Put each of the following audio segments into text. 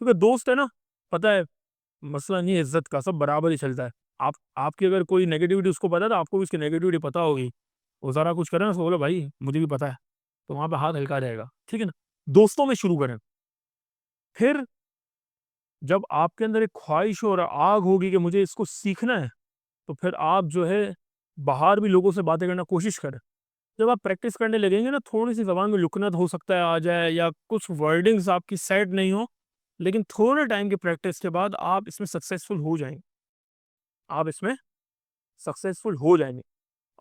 क्योंकि दोस्त है ना, पता है मसला नहीं है इज्जत का, सब बराबर ही चलता है। आपकी अगर कोई नेगेटिविटी उसको पता है तो आपको भी उसकी नेगेटिविटी पता होगी। वो ज़रा कुछ करे ना, उसको बोलो भाई मुझे भी पता है, तो वहाँ पे हाथ हल्का रहेगा, ठीक है ना? दोस्तों में शुरू करें। फिर जब आपके अंदर एक ख्वाहिश और आग होगी कि मुझे इसको सीखना है, तो फिर आप जो है बाहर भी लोगों से बातें करना कोशिश करें। जब आप प्रैक्टिस करने लगेंगे ना, थोड़ी-सी ज़बान में लुकनत हो सकता है आ जाए, या कुछ वर्डिंग्स आपकी सेट नहीं हो, लेकिन थोड़े टाइम की प्रैक्टिस के बाद आप इसमें सक्सेसफुल हो जाएँगे। आप इसमें सक्सेसफुल हो जाएँगे।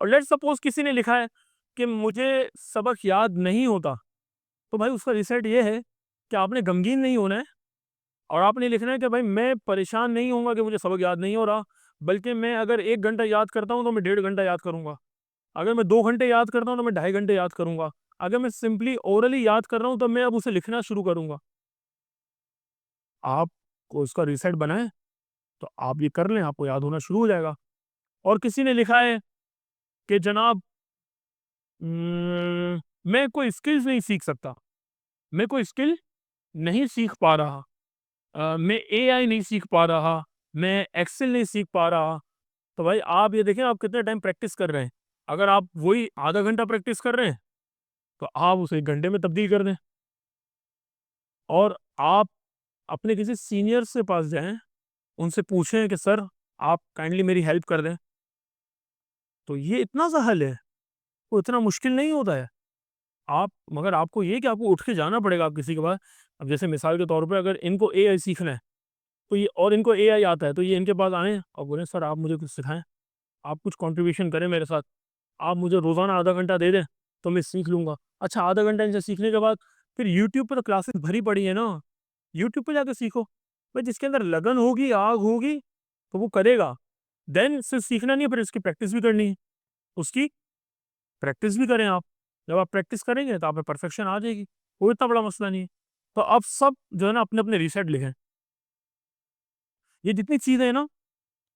और लेट्स सपोज़ किसी ने लिखा है कि मुझे सबक याद नहीं होता, तो भाई उसका रीसेट ये है कि आपने गमगीन नहीं होना है, और आपने लिखना है कि भाई मैं परेशान नहीं होऊँगा कि मुझे सबक याद नहीं हो रहा, बल्कि मैं अगर 1 घंटा याद करता हूँ तो मैं 1.5 घंटा याद करूँगा। अगर मैं 2 घंटे याद करता हूँ तो मैं 2.5 घंटे याद करूँगा। अगर मैं सिंपली ओरली याद कर रहा हूँ तो मैं अब उसे लिखना शुरू करूँगा। आप को उसका रीसेट बनाएँ, तो आप ये कर लें, आपको याद होना शुरू हो जाएगा। और किसी ने लिखा है कि जनाब मैं कोई स्किल्स नहीं सीख सकता, मैं कोई स्किल नहीं सीख पा रहा, मैं एआई नहीं सीख पा रहा, मैं एक्सेल नहीं सीख पा रहा। तो भाई आप ये देखें आप कितने टाइम प्रैक्टिस कर रहे हैं। अगर आप वही आधा घंटा प्रैक्टिस कर रहे हैं, तो आप उसे 1 घंटे में तब्दील कर दें। और आप अपने किसी सीनियर से पास जाएँ, उनसे पूछें कि सर आप काइंडली मेरी हेल्प कर दें। तो ये इतना सा हल है, वो इतना मुश्किल नहीं होता है। आप मगर आपको ये कि आपको उठ के जाना पड़ेगा आप किसी के पास। अब जैसे मिसाल के तौर पे अगर इनको एआई सीखना है, तो ये और इनको एआई आता है, तो ये इनके पास आएँ और बोलें सर आप मुझे कुछ सिखाएँ, आप कुछ कंट्रीब्यूशन करें मेरे साथ। आप मुझे रोज़ाना आधा घंटा दे दें, तो मैं सीख लूँगा। अच्छा आधा घंटा इनसे सीखने के बाद फिर यूट्यूब पे तो क्लासेस भरी पड़ी है ना, यूट्यूब पे जाके सीखो। भाई जिसके अंदर लगन होगी, आग होगी, तो वो करेगा। देन सिर्फ़ सीखना नहीं है, फिर उसकी प्रैक्टिस भी करनी है। उसकी प्रैक्टिस भी करें आप। जब आप प्रैक्टिस करेंगे तो आप में परफेक्शन आ जाएगी। कोई इतना बड़ा मसला नहीं है। तो आप सब जो है ना अपने-अपने रीसेट लिखें। ये जितनी चीज़ें हैं ना,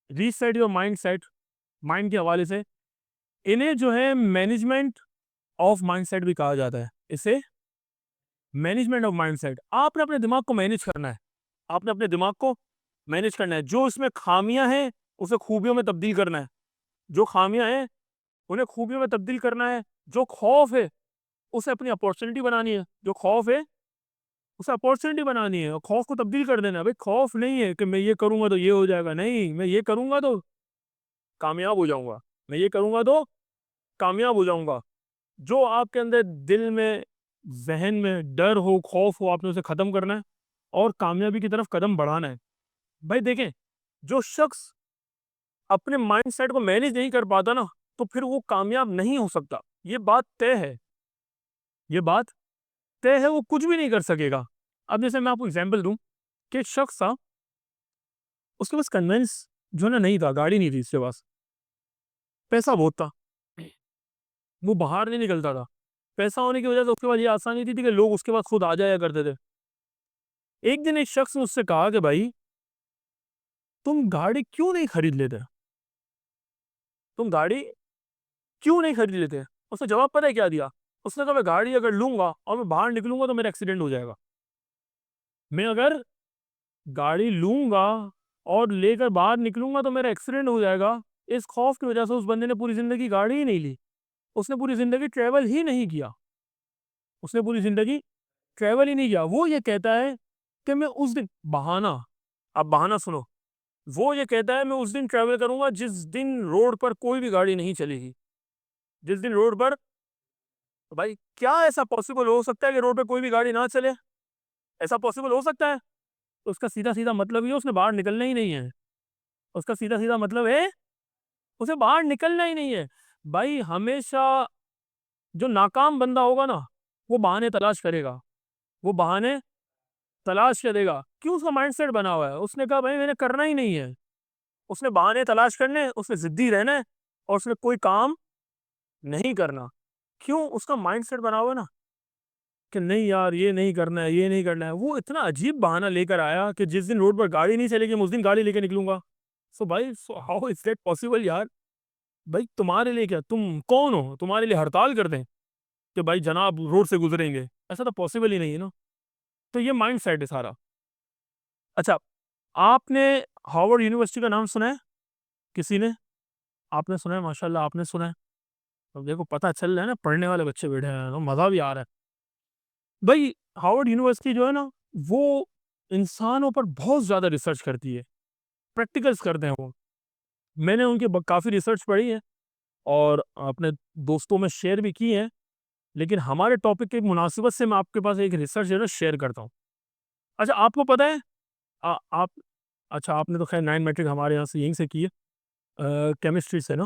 रीसेट योर माइंडसेट, माइंड के हवाले से, इन्हें जो है मैनेजमेंट ऑफ माइंडसेट भी कहा जाता है। इसे मैनेजमेंट ऑफ माइंडसेट, आपने अपने दिमाग को मैनेज करना है। आपने अपने दिमाग को मैनेज करना है। जो इसमें खामियाँ हैं, उसे खूबियों में तब्दील करना है। जो खामियाँ हैं, उन्हें खूबियों में तब्दील करना है। जो खौफ़ है, उसे अपनी अपॉर्च्युनिटी बनानी है। जो खौफ़ है, उसे अपॉर्च्युनिटी बनानी है और खौफ़ को तब्दील कर देना है। भाई खौफ़ नहीं है कि मैं ये करूँगा तो ये हो जाएगा, नहीं, मैं ये करूँगा तो कामयाब हो जाऊँगा। मैं ये करूँगा तो कामयाब हो जाऊँगा। जो आपके अंदर दिल में, ज़हन में डर हो, खौफ़ हो, आपने उसे ख़त्म करना है और कामयाबी की तरफ कदम बढ़ाना है। भाई देखें, जो शख्स अपने माइंडसेट को मैनेज नहीं कर पाता ना, तो फिर वो कामयाब नहीं हो सकता। ये बात तय है, ये बात तय है, वो कुछ भी नहीं कर सकेगा। अब जैसे मैं आपको एग्ज़ाम्पल दूँ कि एक शख्स था, उसके पास कन्वेंस जो है ना नहीं था, गाड़ी नहीं थी उसके पास, पैसा बहुत था, वो बाहर नहीं निकलता था। पैसा होने की वजह से उसके पास ये आसानी थी कि लोग उसके पास खुद आ जाया करते थे। एक दिन एक शख्स ने उससे कहा कि भाई, तुम गाड़ी क्यों नहीं खरीद लेते? तुम गाड़ी क्यों नहीं खरीद लेते? उसने जवाब पता है क्या दिया? उसने कहा मैं गाड़ी अगर लूँगा और मैं बाहर निकलूँगा तो मेरा एक्सीडेंट हो जाएगा। मैं अगर गाड़ी लूँगा और लेकर बाहर निकलूँगा तो मेरा एक्सीडेंट हो जाएगा। इस खौफ की वजह से उस बंदे ने पूरी ज़िंदगी गाड़ी ही नहीं ली। उसने पूरी ज़िंदगी ट्रैवल ही नहीं किया। उसने पूरी ज़िंदगी ट्रैवल ही नहीं किया। वो ये कहता है कि मैं उस दिन बहाना, अब बहाना सुनो। वो ये कहता है मैं उस दिन ट्रैवल करूँगा जिस दिन रोड पर कोई भी गाड़ी नहीं चलेगी। जिस दिन रोड पर, तो भाई क्या ऐसा पॉसिबल हो सकता है कि रोड पे कोई भी गाड़ी ना चले? ऐसा पॉसिबल हो सकता है? तो उसका सीधा-सीधा मतलब ये है उसने बाहर निकलना ही नहीं है। उसका सीधा-सीधा मतलब है उसे बाहर निकलना ही नहीं है। भाई हमेशा जो नाकाम बंदा होगा ना, वो बहाने तलाश करेगा। वो बहाने तलाश करेगा। क्यों? उसका माइंडसेट बना हुआ है। उसने कहा भाई मैंने करना ही नहीं है। उसने बहाने तलाश करने हैं, उसने ज़िद्दी रहना है और उसने कोई काम नहीं करना। क्यों? उसका माइंडसेट बना हुआ है ना कि नहीं यार ये नहीं करना है, ये नहीं करना है। वो इतना अजीब बहाना लेकर आया कि जिस दिन रोड पर गाड़ी नहीं चलेगी मैं उस दिन गाड़ी लेके निकलूँगा। सो भाई so how is that possible यार? भाई तुम्हारे लिए क्या? तुम कौन हो? तुम्हारे लिए हड़ताल कर दें कि भाई जनाब रोड से गुज़रेंगे? ऐसा तो पॉसिबल ही नहीं है ना। तो ये माइंडसेट है सारा। अच्छा, आपने हार्वर्ड यूनिवर्सिटी का नाम सुना है? किसी ने? आपने सुना है, माशाल्लाह आपने सुना है। तो देखो पता चल रहा है ना, पढ़ने वाले बच्चे बैठे हैं तो मज़ा भी आ रहा है। भाई हार्वर्ड यूनिवर्सिटी जो है ना, वो इंसानों पर बहुत ज़्यादा रिसर्च करती है, प्रैक्टिकल्स करते हैं वो। मैंने उनकी काफ़ी रिसर्च पढ़ी है और अपने दोस्तों में शेयर भी की है, लेकिन हमारे टॉपिक की मुनासिबत से मैं आपके पास एक रिसर्च जो है ना शेयर करता हूँ। अच्छा, आपको पता है आप अच्छा, आपने तो खैर 9 मैट्रिक हमारे यहाँ से यहीं से की है, केमिस्ट्री से ना।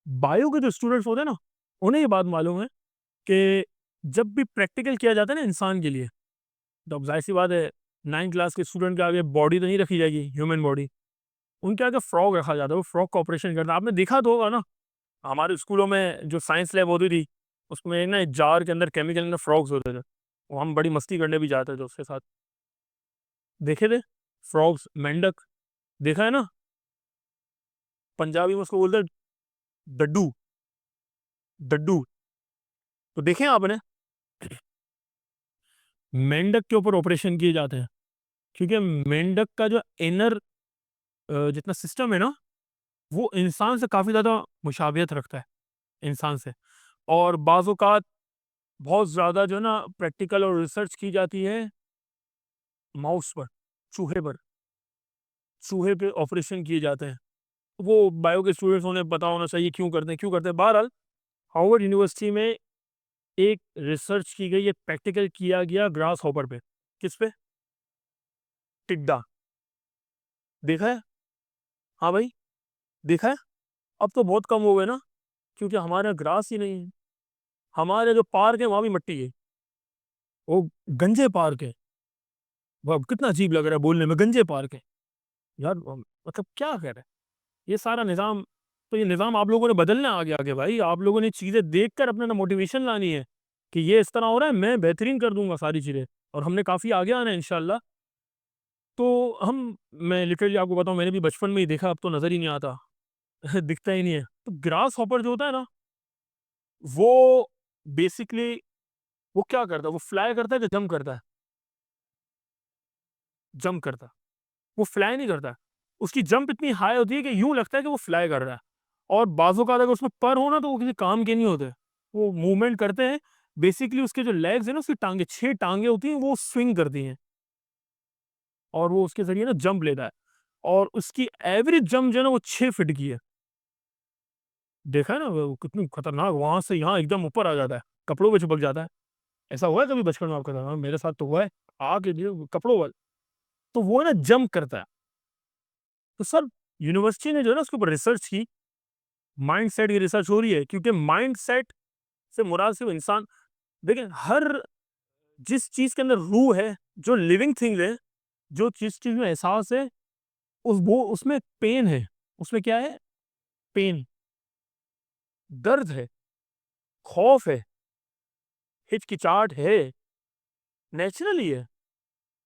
बायो के जो स्टूडेंट्स होते हैं ना, उन्हें ये बात मालूम है कि जब भी प्रैक्टिकल किया जाता है ना इंसान के लिए, तो अब ज़ाहिर-सी बात है 9 क्लास के स्टूडेंट के आगे बॉडी तो नहीं रखी जाएगी, ह्यूमन बॉडी। उनके आगे फ्रॉग रखा जाता है, वो फ्रॉग का ऑपरेशन करता है। आपने देखा तो होगा ना, हमारे स्कूलों में जो साइंस लैब होती थी, उसमें ना एक जार के अंदर केमिकल के अंदर फ्रॉग्स होते थे। वो हम बड़ी मस्ती करने भी जाते थे उसके साथ। देखे थे? फ्रॉग्स, मेंढक, देखा है ना? पंजाबी में उसको बोलते हैं डड्डू, डड्डू। तो देखे हैं आपने? मेंढक के ऊपर ऑपरेशन किए जाते हैं, क्योंकि मेंढक का जो इनर जितना सिस्टम है ना, वो इंसान से काफ़ी ज़्यादा मुशाबियत रखता है, इंसान से। और बाज़ औक़ात बहुत ज़्यादा जो है ना प्रैक्टिकल और रिसर्च की जाती है माउस पर, चूहे पर। चूहे पे ऑपरेशन किए जाते हैं। वो बायो के स्टूडेंट्स उन्हें पता होना चाहिए क्यों करते हैं, क्यों करते हैं। बहरहाल हार्वर्ड यूनिवर्सिटी में एक रिसर्च की गई, एक प्रैक्टिकल किया गया ग्रास हॉपर पे। किस पे? टिड्डा। देखा है? हाँ भाई, देखा है? अब तो बहुत कम हो गए ना, क्योंकि हमारे यहाँ ग्रास ही नहीं है। हमारे जो पार्क है वहाँ भी मिट्टी है। वो गंजे पार्क है। वाह! कितना अजीब लग रहा है बोलने में, गंजे पार्क है। यार मतलब क्या कह रहे हैं? ये सारा निज़ाम, तो ये निज़ाम आप लोगों ने बदलना है आगे-आगे भाई। आप लोगों ने चीज़ें देखकर अपने ना मोटिवेशन लानी है, कि ये इस तरह हो रहा है, मैं बेहतरीन कर दूँगा सारी चीज़ें, और हमने काफ़ी आगे आना है इंशाअल्लाह। तो मैं लिटरली आपको बताऊँ, मैंने भी बचपन में ही देखा, अब तो नज़र ही नहीं आता। दिखता ही नहीं है। तो ग्रास हॉपर जो होता है ना, वो बेसिकली वो क्या करता है? वो फ्लाई करता है कि जंप करता है? जंप करता है। वो फ्लाई नहीं करता है। उसकी जंप इतनी हाई होती है कि यूँ लगता है कि वो फ्लाई कर रहा है। और बाज़ों का अगर उसमें पर हो ना, तो वो किसी काम के नहीं होते। वो मूवमेंट करते हैं, बेसिकली उसके जो लेग्स हैं ना, उसकी टाँगें, 6 टाँगें होती हैं, वो स्विंग करती हैं और वो उसके ज़रिए ना जंप लेता है। और उसकी एवरेज जंप जो है ना, वो 6 फीट की है। देखा है ना वो कितनी खतरनाक, वहाँ से यहाँ एकदम ऊपर आ जाता है, कपड़ों पे चिपक जाता है। ऐसा हुआ है कभी बचपन में आपके साथ? हाँ, मेरे साथ तो हुआ है। आके जो कपड़ों वाल, तो वो ना जंप करता है। तो सर, यूनिवर्सिटी ने जो है ना उसके ऊपर रिसर्च की, माइंडसेट की रिसर्च हो रही है, क्योंकि माइंडसेट से मुराद सिर्फ इंसान, देखिए हर जिस चीज़ के अंदर रूह है, जो लिविंग थिंग है, जो जिस चीज़ में एहसास है, उस वो उसमें पेन है। उसमें क्या है? पेन, दर्द है, खौफ है, हिचकिचाहट है, नेचुरली है,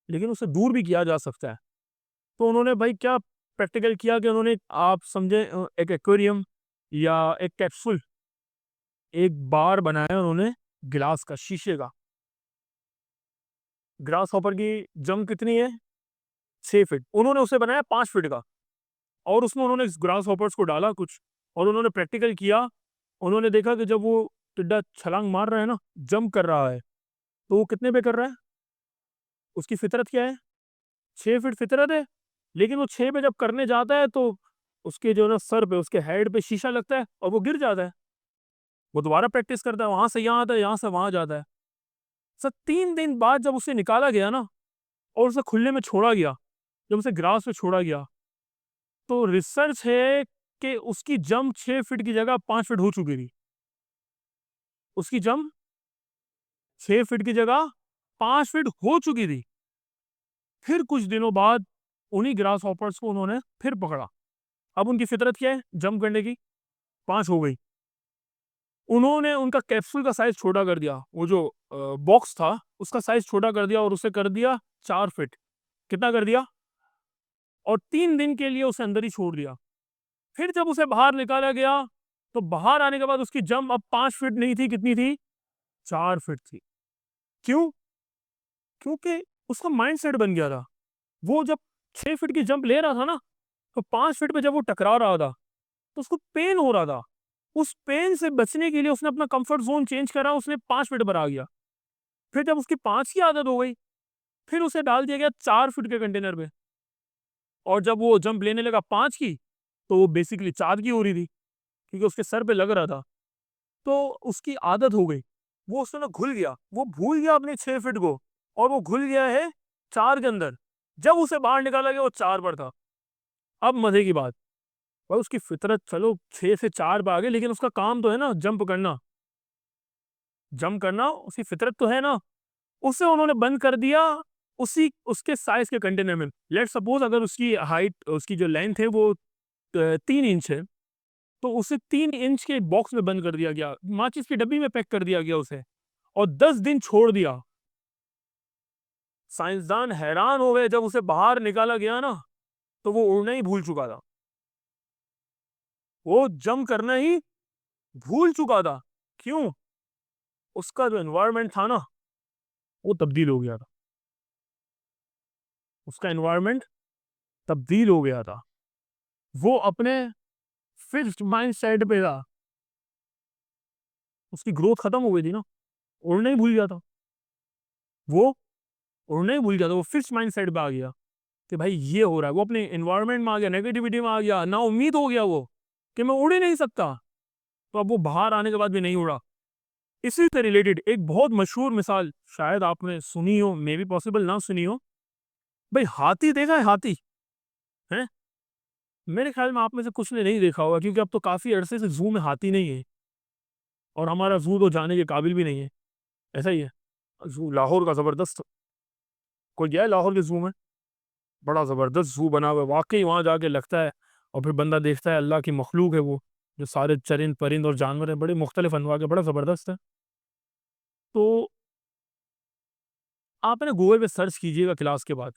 लेकिन उसे दूर भी किया जा सकता है। तो उन्होंने भाई क्या प्रैक्टिकल किया कि उन्होंने, आप समझे, एक एक्वेरियम या एक कैप्सूल, एक बार बनाया उन्होंने गिलास का, शीशे का। ग्रास हॉपर की जंप कितनी है? 6 फीट। उन्होंने उसे बनाया 5 फीट का, और उसमें उन्होंने इस ग्रास हॉपर्स को डाला कुछ, और उन्होंने प्रैक्टिकल किया। उन्होंने देखा कि जब वो टिड्डा छलांग मार रहा है ना, जंप कर रहा है, तो वो कितने पे कर रहा है? उसकी फितरत क्या है? 6 फीट फितरत है, लेकिन वो 6 पे जब करने जाता है, तो उसके जो है ना सर पे, उसके हेड पे शीशा लगता है और वो गिर जाता है। वो दोबारा प्रैक्टिस करता है, वहाँ से यहाँ आता है, यहाँ से वहाँ जाता है। सर 3 दिन बाद जब उसे निकाला गया ना, और उसे खुले में छोड़ा गया, जब उसे ग्रास पे छोड़ा गया, तो रिसर्च है कि उसकी जंप 6 फीट की जगह 5 फीट हो चुकी थी। उसकी जंप 6 फीट की जगह 5 फीट हो चुकी थी। फिर कुछ दिनों बाद उन्हीं ग्रास हॉपर्स को उन्होंने फिर पकड़ा। अब उनकी फितरत क्या है? जंप करने की, 5 हो गई। उन्होंने उनका कैप्सूल का साइज़ छोटा कर दिया। वो जो बॉक्स था, उसका साइज़ छोटा कर दिया और उसे कर दिया 4 फीट। कितना कर दिया? और 3 दिन के लिए उसे अंदर ही छोड़ दिया। फिर जब उसे बाहर निकाला गया, तो बाहर आने के बाद उसकी जंप अब 5 फीट नहीं थी, कितनी थी? 4 फीट थी। क्यों? क्योंकि उसका माइंडसेट बन गया था। वो जब 6 फीट की जंप ले रहा था ना, तो 5 फीट पे जब वो टकरा रहा था तो उसको पेन हो रहा था। उस पेन से बचने के लिए उसने अपना कंफर्ट जोन चेंज करा, उसने 5 फीट पर आ गया। फिर जब उसकी 5 की आदत हो गई, फिर उसे डाल दिया गया 4 फीट के कंटेनर पे, और जब वो जंप लेने लगा 5 की, तो वो बेसिकली 4 की हो रही थी, क्योंकि उसके सर पे लग रहा था। तो उसकी आदत हो गई, वो उससे ना घुल गया, वो भूल गया अपने 6 फीट को, और वो घुल गया है 4 के अंदर। जब उसे बाहर निकाला गया वो 4 पर था। अब मजे की बात, भाई उसकी फितरत चलो 6 से 4 पे आ गई, लेकिन उसका काम तो है ना जंप करना, जंप करना उसकी फितरत तो है ना। उसे उन्होंने बंद कर दिया उसी उसके साइज के कंटेनर में। लेट सपोज अगर उसकी हाइट, उसकी जो लेंथ है वो 3 इंच है, तो उसे 3 इंच के बॉक्स में बंद कर दिया गया, माचिस की डब्बी में पैक कर दिया गया उसे, और 10 दिन छोड़ दिया। साइंसदान हैरान हो गए, जब उसे बाहर निकाला गया ना, तो वो उड़ना ही भूल चुका था, वो जंप करना ही भूल चुका था। क्यों? उसका जो एनवायरनमेंट था ना, वो तब्दील हो गया था, उसका एनवायरनमेंट तब्दील हो गया था। वो अपने फिक्स्ड माइंड सेट पे था, उसकी ग्रोथ खत्म हो गई थी ना, उड़ना ही भूल गया था वो, उड़ना ही भूल गया था, वो फिक्स्ड माइंड सेट पे आ गया कि भाई ये हो रहा है। वो अपने एनवायरनमेंट में आ गया, नेगेटिविटी में आ गया, ना उम्मीद हो गया वो कि मैं उड़ ही नहीं सकता। तो अब वो बाहर आने के बाद भी नहीं उड़ा। इसी से रिलेटेड एक बहुत मशहूर मिसाल शायद आपने सुनी हो, मे बी पॉसिबल ना सुनी हो। भाई हाथी देखा है? हाथी है, मेरे ख्याल में आप में से कुछ ने नहीं देखा होगा, क्योंकि अब तो काफी अरसे से जू में हाथी नहीं है, और हमारा जू तो जाने के काबिल भी नहीं है। ऐसा ही है। जू लाहौर का जबरदस्त, कोई गया है लाहौर के जू में? बड़ा जबरदस्त जू बना हुआ है वाकई, वहां जाके लगता है, और फिर बंदा देखता है अल्लाह की मखलूक है वो, जो सारे चरिंद परिंद और जानवर हैं, बड़े मुख्तलिफ अनवा के, बड़ा जबरदस्त है। तो आप है ना गूगल पे सर्च कीजिएगा क्लास के बाद,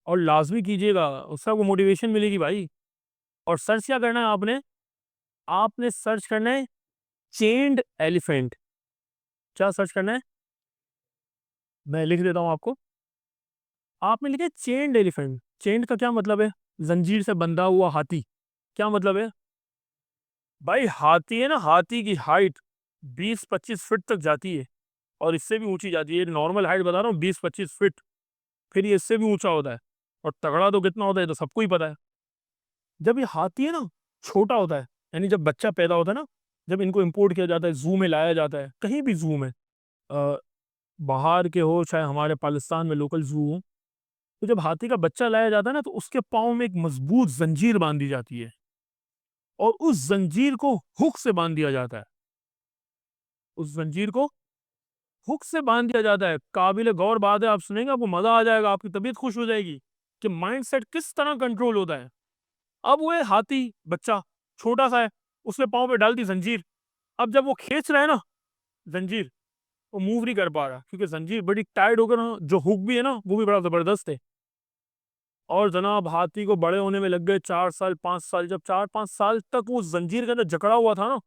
और लाजमी कीजिएगा, उससे आपको मोटिवेशन मिलेगी भाई। और सर्च क्या करना है आपने? आपने सर्च करना है चेन्ड एलिफेंट। क्या सर्च करना है? मैं लिख देता हूँ आपको। आपने लिखा है चेन्ड एलिफेंट। चेन्ड का क्या मतलब है? जंजीर से बंधा हुआ हाथी। क्या मतलब है? भाई हाथी है ना, हाथी की हाइट 20-25 फीट तक जाती है, और इससे भी ऊंची जाती है। नॉर्मल हाइट बता रहा हूँ 20-25 फीट, फिर ये इससे भी ऊंचा होता है। और तगड़ा तो कितना होता है तो सबको ही पता है। जब ये हाथी है ना छोटा होता है, यानी जब बच्चा पैदा होता है ना, जब इनको इंपोर्ट किया जाता है, जू में लाया जाता है, कहीं भी जू में, अ, बाहर के हो चाहे हमारे पाकिस्तान में लोकल जू हो, तो जब हाथी का बच्चा लाया जाता है ना, तो उसके पाँव में एक मजबूत जंजीर बांध दी जाती है, और उस जंजीर को हुक से बांध दिया जाता है। उस जंजीर को हुक से बांध दिया जाता है। काबिल गौर बात है, आप सुनेंगे आपको मजा आ जाएगा, आपकी तबीयत खुश हो जाएगी कि माइंड सेट किस तरह कंट्रोल होता है। अब वो है हाथी बच्चा, छोटा सा है, उसने पाँव पे डाल दी जंजीर। अब जब वो खींच रहा है ना जंजीर, वो मूव नहीं कर पा रहा, क्योंकि जंजीर बड़ी टाइट होकर ना, जो हुक भी है ना वो भी बड़ा जबरदस्त है। और जनाब हाथी को बड़े होने में लग गए 4 साल 5 साल। जब 4-5 साल तक वो जंजीर के अंदर जकड़ा हुआ था ना,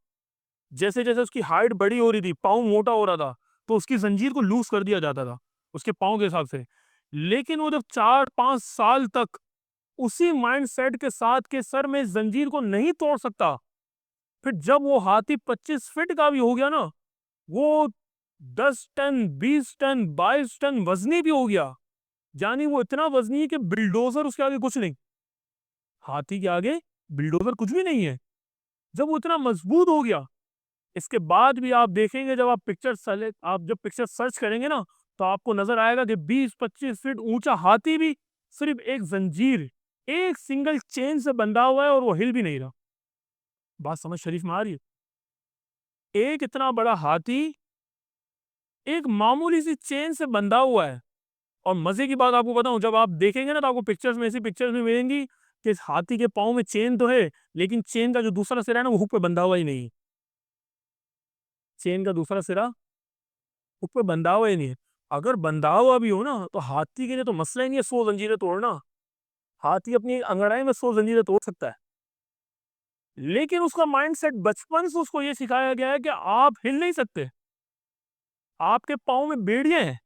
जैसे जैसे उसकी हाइट बड़ी हो रही थी, पाँव मोटा हो रहा था, तो उसकी जंजीर को लूज कर दिया जाता था उसके पाँव के हिसाब से। लेकिन वो जब 4-5 साल तक उसी माइंड सेट के साथ के सर में जंजीर को नहीं तोड़ सकता, फिर जब वो हाथी 25 फीट का भी हो गया ना, वो 10 टन 20 टन 22 टन वजनी भी हो गया। यानी वो इतना वजनी है कि बिल्डोजर उसके आगे कुछ नहीं। हाथी के आगे बिल्डोजर कुछ भी नहीं है, जब वो इतना मजबूत हो गया। इसके बाद भी आप देखेंगे, जब आप जब पिक्चर सर्च करेंगे ना, तो आपको नजर आएगा कि 20-25 फीट ऊंचा हाथी भी सिर्फ एक जंजीर, एक सिंगल चेन से बंधा हुआ है, और वो हिल भी नहीं रहा। बात समझ शरीफ में आ रही है? एक इतना बड़ा हाथी एक मामूली सी चेन से बंधा हुआ है। और मजे की बात आपको बताऊं, जब आप देखेंगे ना, तो आपको पिक्चर्स में, ऐसी पिक्चर्स में मिलेंगी कि इस हाथी के पाँव में चेन तो है, लेकिन चेन का जो दूसरा सिरा है ना, वो हुक पे बंधा हुआ ही नहीं। चेन का दूसरा सिरा हुक पे बंधा हुआ ही नहीं है। अगर बंधा हुआ भी हो ना, तो हाथी के लिए तो मसला ही नहीं है 100 जंजीरें तोड़ना। हाथी अपनी अंगड़ाई में 100 जंजीरें तोड़ सकता है। लेकिन उसका माइंडसेट बचपन से उसको ये सिखाया गया है कि आप हिल नहीं सकते, आपके पाँव में बेड़ियां हैं,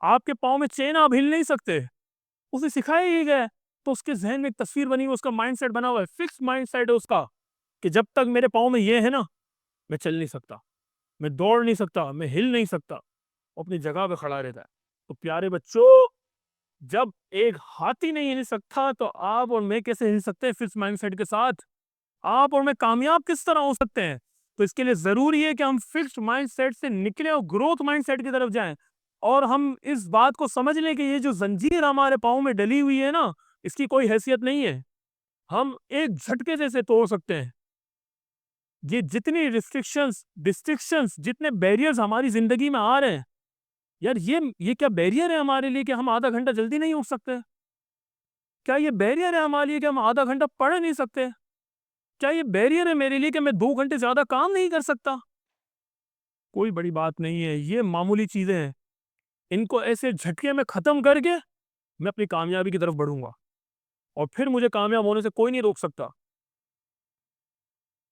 आपके पाँव में चेन, आप हिल नहीं सकते। उसे सिखाया ही गया है, तो उसके ज़हन में एक तस्वीर बनी हुई, उसका माइंडसेट बना हुआ है, फिक्स्ड माइंडसेट है उसका, कि जब तक मेरे पाँव में ये है ना, मैं चल नहीं सकता, मैं दौड़ नहीं सकता, मैं हिल नहीं सकता, वो अपनी जगह पे खड़ा रहता है। तो प्यारे बच्चों, जब एक हाथी नहीं हिल सकता, तो आप और मैं कैसे हिल सकते हैं फिक्स्ड माइंडसेट के साथ? आप और मैं कामयाब किस तरह हो सकते हैं? तो इसके लिए ज़रूरी है कि हम फिक्स्ड माइंडसेट से निकलें और ग्रोथ माइंडसेट की तरफ जाएँ। और हम इस बात को समझ लें कि ये जो ज़ंजीर हमारे पाँव में डली हुई है ना, इसकी कोई हैसियत नहीं है। हम एक झटके से इसे तोड़ सकते हैं। ये जितनी रिस्ट्रिक्शंस, जितने बैरियर्स हमारी ज़िंदगी में आ रहे हैं, यार ये क्या बैरियर है हमारे लिए कि हम आधा घंटा जल्दी नहीं उठ सकते? क्या ये बैरियर है हमारे लिए कि हम आधा घंटा पढ़ नहीं सकते? क्या ये बैरियर है मेरे लिए कि मैं 2 घंटे ज़्यादा काम नहीं कर सकता? कोई बड़ी बात नहीं है, ये मामूली चीज़ें हैं। इनको ऐसे झटके में ख़त्म करके मैं अपनी कामयाबी की तरफ बढ़ूँगा और फिर मुझे कामयाब होने से कोई नहीं रोक सकता।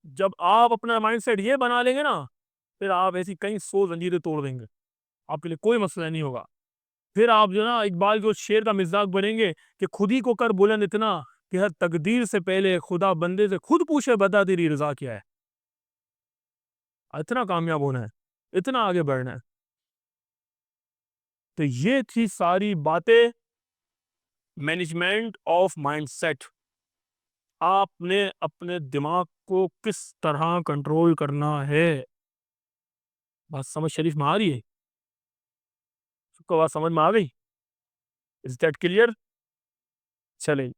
जब आप अपना माइंडसेट ये बना लेंगे ना, फिर आप ऐसी कई 100 ज़ंजीरें तोड़ देंगे। आपके लिए कोई मसला नहीं होगा। फिर आप जो है ना इकबाल के उस शेर का मिज़ाक बनेंगे कि खुद ही को कर बुलंद इतना कि हर तकदीर से पहले खुदा बंदे से खुद पूछे बता तेरी रज़ा क्या है? इतना कामयाब होना है, इतना आगे बढ़ना है। तो ये थी सारी बातें मैनेजमेंट ऑफ माइंडसेट। आपने अपने दिमाग को किस तरह कंट्रोल करना है। बात समझ शरीफ में आ रही है? सबको बात समझ में आ गई? Is that clear? चलें।